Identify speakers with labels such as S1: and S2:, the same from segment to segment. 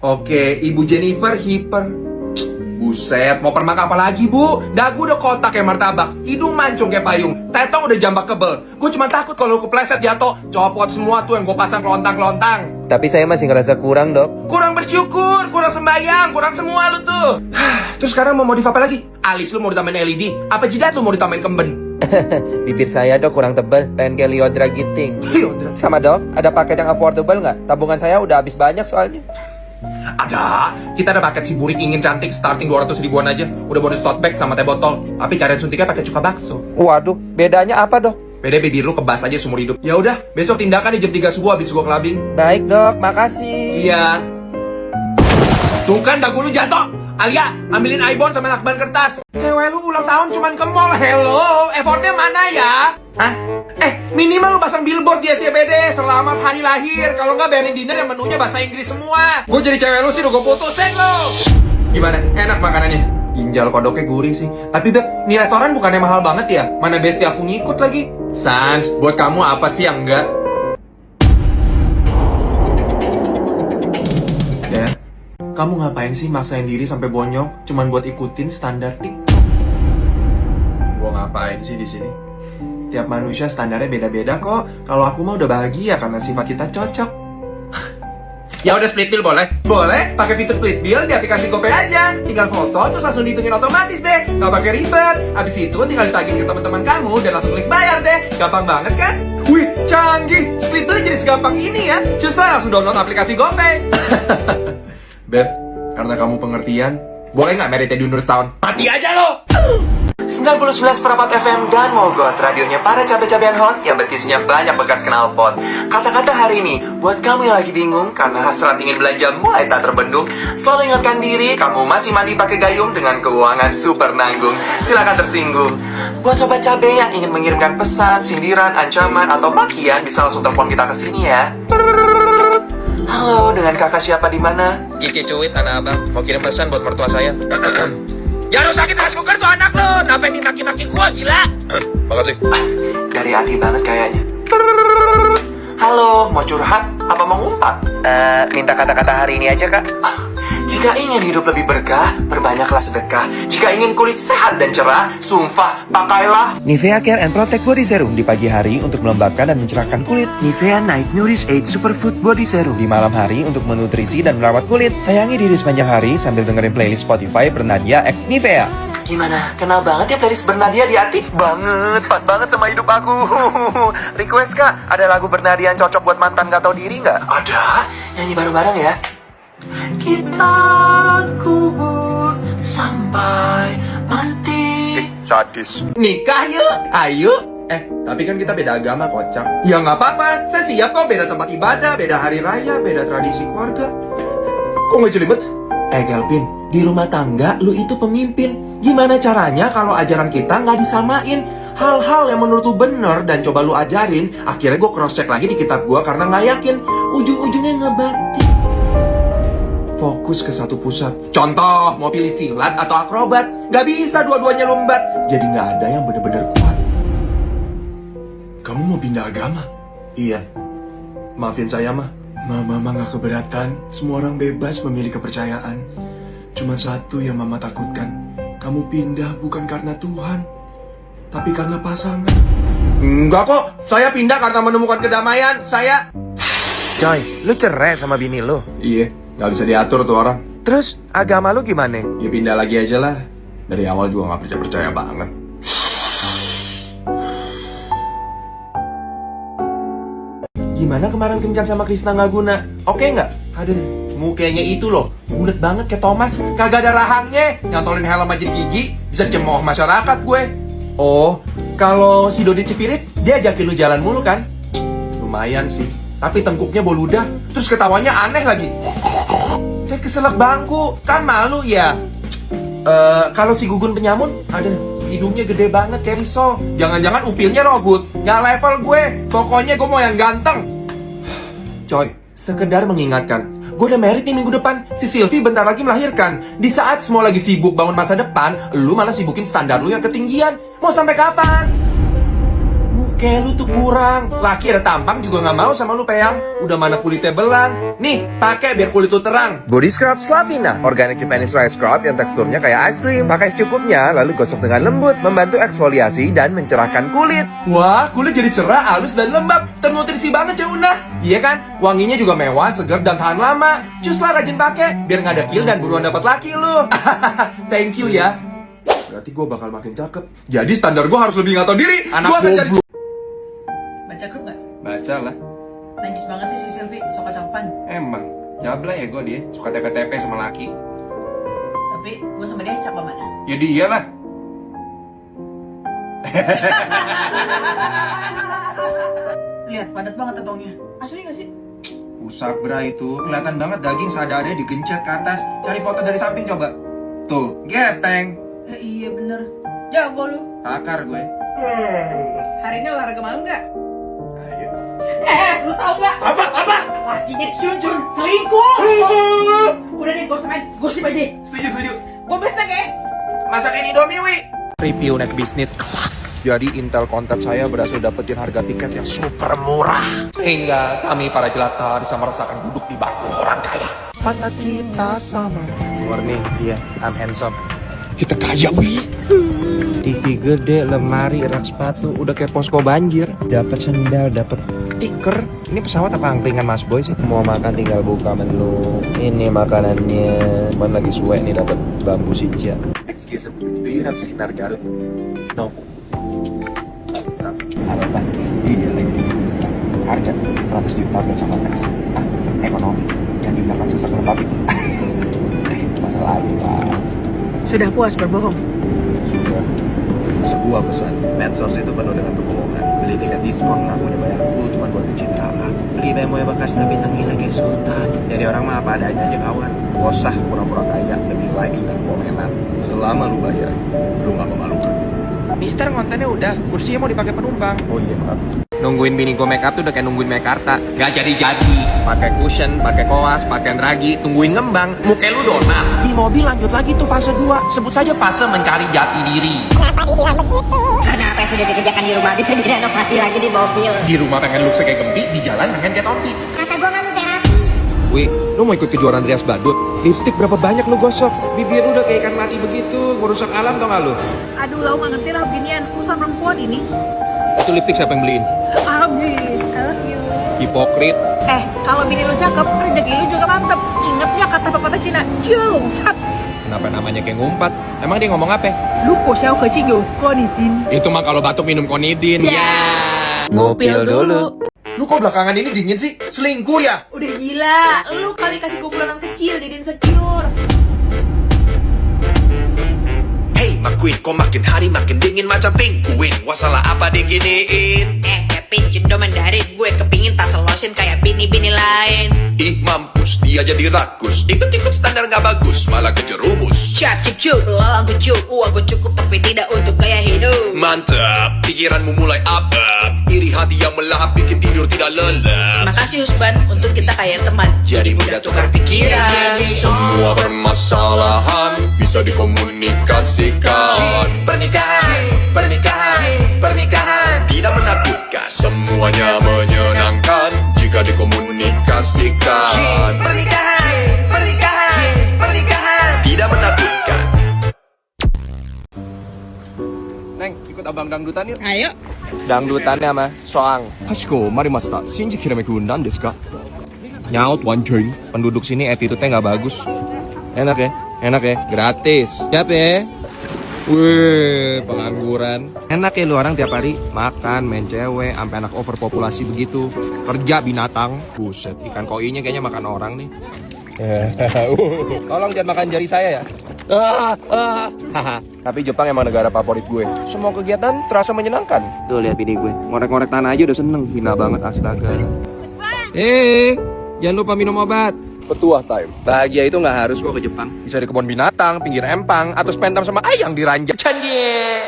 S1: Oke, Ibu Jennifer hiper. Buset, mau permak apa lagi, Bu? Dagu udah kotak kayak martabak, hidung mancung kayak payung, tetong udah jambak kebel. Gue cuma takut kalau kepleset jatuh, copot semua tuh yang gue pasang kelontang-kelontang.
S2: Tapi saya masih ngerasa kurang, Dok.
S1: Kurang bersyukur, kurang sembahyang, kurang semua lu tuh. Terus sekarang mau modif apa lagi? Alis lu mau ditambahin LED? Apa jidat lu mau ditambahin kemben?
S2: Bibir saya, Dok, kurang tebal. Pengen kayak Liodra Giting.
S1: Liodra?
S2: Sama, Dok, ada paket yang affordable nggak? Tabungan saya udah habis banyak soalnya.
S1: Ada, kita ada paket si burik ingin cantik starting 200 ribuan aja. Udah bonus tote bag sama teh botol. Tapi carian suntiknya pakai cuka bakso.
S2: Waduh, bedanya apa, Dok?
S1: Beda bibir lu kebas aja seumur hidup. Ya udah, besok tindakan di jam 3 subuh habis gua clubbing.
S2: Baik, Dok, makasih.
S1: Iya. Tuh kan dagu lu jatuh. Alia, ambilin Ibon sama lakban kertas. Cewek lu ulang tahun cuman ke mall. Hello, effortnya mana ya? Hah? Minimal lu pasang billboard di SCBD. Selamat hari lahir. Kalau nggak bayarin dinner yang menunya bahasa Inggris semua. Gue jadi cewek lu sih udah gue putusin lo. Gimana? Enak makanannya? Ginjal kodoknya gurih sih. Tapi Beb, ini restoran bukannya mahal banget ya? Mana bestie aku ngikut lagi. Sans, buat kamu apa sih yang enggak? Der, kamu ngapain sih maksain diri sampai bonyok cuman buat ikutin standar TikTok? Gua ngapain sih di sini? Tiap manusia standarnya beda-beda kok. Kalau aku mah udah bahagia karena sifat kita cocok. Ya udah split bill boleh? Boleh, pakai fitur split bill di aplikasi GoPay aja. Tinggal foto terus langsung dihitungin otomatis deh. Gak pakai ribet. Abis itu tinggal ditagih ke teman-teman kamu dan langsung klik bayar deh. Gampang banget kan? Wih, canggih. Split bill jadi segampang ini ya. Just langsung download aplikasi GoPay. Beb, karena kamu pengertian, boleh nggak meritnya diundur setahun? Mati aja lo! 99,4 FM dan Mogot, radionya para cabe-cabean hot yang betisnya banyak bekas knalpot. Kata-kata hari ini, buat kamu yang lagi bingung karena hasrat ingin belanja mulai tak terbendung, selalu ingatkan diri kamu masih mandi pakai gayung dengan keuangan super nanggung. Silakan tersinggung. Buat sobat cabe yang ingin mengirimkan pesan, sindiran, ancaman, atau makian, bisa langsung telepon kita ke sini ya. Halo, dengan kakak siapa di mana?
S2: Cici Cuit, Tanah Abang. Mau kirim pesan buat mertua saya.
S1: Jangan sakit rice cooker tuh anak lo. Kenapa ini maki-maki gua gila?
S2: Makasih.
S1: Dari hati banget kayaknya. Halo, mau curhat? Apa mau ngumpat?
S2: Minta kata-kata hari ini aja, Kak.
S1: Jika ingin hidup lebih berkah, perbanyaklah sedekah. Jika ingin kulit sehat dan cerah, sumpah, pakailah
S2: Nivea Care and Protect Body Serum di pagi hari untuk melembabkan dan mencerahkan kulit.
S1: Nivea Night Nourish 8 Superfood Body Serum.
S2: Di malam hari untuk menutrisi dan merawat kulit. Sayangi diri sepanjang hari sambil dengerin playlist Spotify Bernadia X Nivea.
S1: Gimana? Kenal banget ya playlist Bernadia di hati?
S2: Banget, pas banget sama hidup aku. Request, Kak, ada lagu Bernadia yang cocok buat mantan gak tau diri nggak?
S1: Ada, nyanyi bareng-bareng ya. Kita kubur sampai mati.
S2: Sadis.
S1: Nikah yuk, ayo. Tapi kan kita beda agama, kocak. Ya nggak apa-apa, saya siap kok. Beda tempat ibadah, beda hari raya, beda tradisi keluarga. Kok nggak jelimet? Galpin, di rumah tangga lu itu pemimpin. Gimana caranya kalau ajaran kita nggak disamain? Hal-hal yang menurut lu bener dan coba lu ajarin, akhirnya gue cross check lagi di kitab gue karena nggak yakin. Ujung-ujungnya ngebatin. Fokus ke satu pusat. Contoh, mau pilih silat atau akrobat. Gak bisa dua-duanya lombat. Jadi gak ada yang bener-bener kuat. Kamu mau pindah agama? Iya. Maafin saya mah. Mama gak keberatan. Semua orang bebas memilih kepercayaan. Cuma satu yang mama takutkan. Kamu pindah bukan karena Tuhan, tapi karena pasangan. Enggak kok. Saya pindah karena menemukan kedamaian. Saya...
S2: Coy, lu cerai sama bini lu?
S1: Iya. Gak bisa diatur tuh orang.
S2: Terus agama lu gimana?
S1: Ya pindah lagi aja lah. Dari awal juga gak percaya-percaya banget. Gimana kemarin kencan sama Krisna gak guna? Oke gak? Aduh, mukanya itu loh. Bulet banget kayak Thomas. Kagak ada rahangnya. Nyantolin helm aja di gigi. Bisa cemooh masyarakat gue. Oh, kalau si Dodi Cipirit, dia ajakin lu jalan mulu kan? Lumayan sih. Tapi tengkuknya boludah. Terus ketawanya aneh lagi. Kayak keselak bangku. Kan malu ya. Kalau si Gugun Penyamun, aduh, hidungnya gede banget kayak risol. Jangan-jangan upilnya robot. Nggak level gue. Pokoknya gue mau yang ganteng. Coy, sekedar mengingatkan. Gue udah married nih minggu depan. Si Sylvie bentar lagi melahirkan. Di saat semua lagi sibuk bangun masa depan, lu malah sibukin standar lu yang ketinggian. Mau sampai kapan? Muka lu tuh kurang. Laki ada tampang juga nggak mau sama lu, Peyang. Udah mana kulitnya belang. Nih, pakai biar kulit lu terang.
S2: Body Scrub Slavina, Organic Japanese Rice Scrub yang teksturnya kayak ice cream. Pakai secukupnya, lalu gosok dengan lembut, membantu eksfoliasi dan mencerahkan kulit.
S1: Wah, kulit jadi cerah, halus dan lembab. Ternutrisi banget ya Una. Iya kan? Wanginya juga mewah, segar dan tahan lama. Cus lah rajin pakai, biar nggak dekil dan buruan dapat laki lu. Thank you ya. Berarti gue bakal makin cakep. Jadi standar gue harus lebih nggak tahu diri. Anak goblok.
S3: Baca grup gak?
S1: Baca lah.
S3: Najis banget sih si Sylvie, sok kecapan.
S1: Emang, jabla ya gue dia. Suka tepe-tepe sama laki.
S3: Tapi gue sama dia cakep mana?
S1: Ya dialah.
S3: Lihat, padat banget tetongnya. Asli gak sih?
S1: Usap bra itu. Kelihatan banget daging seadanya digencet ke atas. Cari foto dari samping coba. Tuh, gepeng.
S3: Iya bener. Jago lu.
S1: Akar gue.
S3: Hari ini olahraga malam gak?
S1: Ayo.
S3: Lu tau gak?
S1: Apa?
S3: Lakinya si Junjun selingkuh. Udah deh, gosip aja.
S1: Setuju.
S3: Gue besta ya.
S1: Masakin Indomie, Wi. Review naik bisnis kelas. Jadi Intel Content saya berhasil dapetin harga tiket yang super murah. Sehingga kami para jelata bisa merasakan duduk di bangku orang kaya. Mata kita sama. Warning, iya, I'm handsome. Kita kaya, Wi. TV gede, lemari, rak sepatu, udah kayak posko banjir. Dapat sendal, dapat stiker. Ini pesawat apa angkringan Mas Boy sih? Mau makan tinggal buka menu. Ini makanannya. Cuman lagi suwe nih dapat bambu sinja. Excuse me, do you have sinar Garut? No. Ada apa? Ini lagi di bisnis kelas. Harga 100 juta buat sama taksi. Ekonomi. Yang di belakang sesak lembab itu. Masalah lagi, Pak.
S3: Sudah puas berbohong?
S1: Sudah. Sebuah pesan, medsos itu penuh dengan kebohongan. Beli tiket diskon, ngakunya bayar full cuma buat pencitraan. Beli BMW bekas tapi nangilnya kayak sultan. Jadi orang mah apa adanya aja kawan. Gak usah pura-pura kaya demi likes dan komenan. Selama lu bayar, lu gak memalukan. Mister, kontennya udah, kursinya mau dipakai penumpang. Oh iya, maaf. Nungguin bini gue make up tuh udah kayak nungguin Mekarta. Gak jadi-jadi. Pakai cushion, pakai koas, pakai ragi, tungguin ngembang. Muka lu donat. Di mobil lanjut lagi tuh fase 2. Sebut saja fase mencari jati diri.
S4: Kenapa dibilang begitu? Karena apa yang sudah dikerjakan di rumah bisa direnovasi lagi di mobil.
S1: Di rumah pengen look kayak Gempi, di jalan pengen kayak Tompi.
S4: Kata gue malu terapi.
S1: Wih, lu mau ikut kejuaraan Rias Badut? Lipstick berapa banyak lu gosok? Bibir lu udah kayak ikan mati begitu, merusak alam tau gak lu?
S3: Aduh, lau gak ngerti lah beginian. Urusan perempuan ini.
S1: Itu lipstick siapa yang beliin?
S3: Habis, I love you.
S1: Hipokrit.
S3: Kalau bini lu cakep, rezeki lu juga mantep. Ingat ya kata pepatah Cina, Julungsat.
S1: Kenapa namanya kayak ngumpat? Emang dia ngomong apa?
S3: Lu kok siapa kecil yo, konitin.
S1: Itu mah kalau batuk minum konidin. Ya.
S3: Ngupil dulu.
S1: Lu kok belakangan ini dingin sih? Selingkuh ya?
S3: Udah gila, lu kali kasih kumpulan anak kecil jadi insecure.
S2: Hey McQueen, kok makin hari makin dingin macam penguin. Wasalah apa diginiin?
S3: Kevin Cindo Mandarin, gue kepingin tas lotion kayak bini-bini lain.
S2: Ih mampus, dia jadi rakus. Ikut-ikut standar gak bagus, malah kejerumus.
S3: Cap cip cup, lalang kucup, uang gue cukup tapi tidak untuk gaya hidup.
S2: Mantap, pikiranmu mulai up. Iri hati yang melahap bikin tidur tidak lelap.
S3: Makasih husband, untuk kita kayak teman.
S2: Jadi mudah tukar pikiran. Semua permasalahan bisa dikomunikasikan. Pernikahan tidak menakutkan. Semuanya menyenangkan jika dikomunikasikan. Pernikahan tidak menakutkan.
S1: Neng, ikut abang dangdutan yuk.
S3: Ayo.
S1: Dangdutannya sama soang.
S5: Kashiko marimashita. Shinji kirameku nan desu ka?
S1: Nyaut wanjing. Penduduk sini attitude-nya nggak bagus. Enak ya, gratis. Siap ya? Wih, pengangguran. Enak ya lu orang tiap hari makan, main cewek, sampai anak overpopulasi begitu. Kerja binatang. Buset, ikan koinya kayaknya makan orang nih. Tolong jangan makan jari saya ya. Tapi Jepang emang negara favorit gue. Semua kegiatan terasa menyenangkan. Tuh lihat ini gue, ngorek-ngorek tanah aja udah seneng. Hina banget, astaga. Jangan lupa minum obat.
S5: Petuah time.
S2: Bahagia itu nggak harus kok ke Jepang.
S5: Bisa di kebun binatang, pinggir empang, atau spend time sama ayang di ranjang.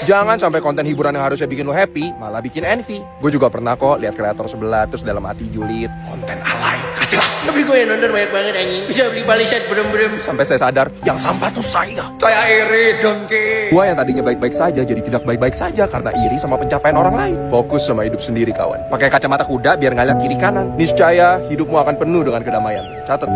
S5: Jangan sampai konten hiburan yang harusnya bikin lo happy, malah bikin envy. Gue juga pernah kok lihat kreator sebelah, terus dalam hati julid. Konten alay, gak jelas.
S6: Tapi gue yang nonton banyak banget anjing. Bisa beli balisat berem-berem.
S5: Sampai saya sadar, yang sampah tuh saya. Saya iri dongki. Gue yang tadinya baik-baik saja, jadi tidak baik-baik saja karena iri sama pencapaian orang lain. Fokus sama hidup sendiri kawan. Pakai kacamata kuda biar nggak lihat kiri kanan. Niscaya hidupmu akan penuh dengan kedamaian. Catat.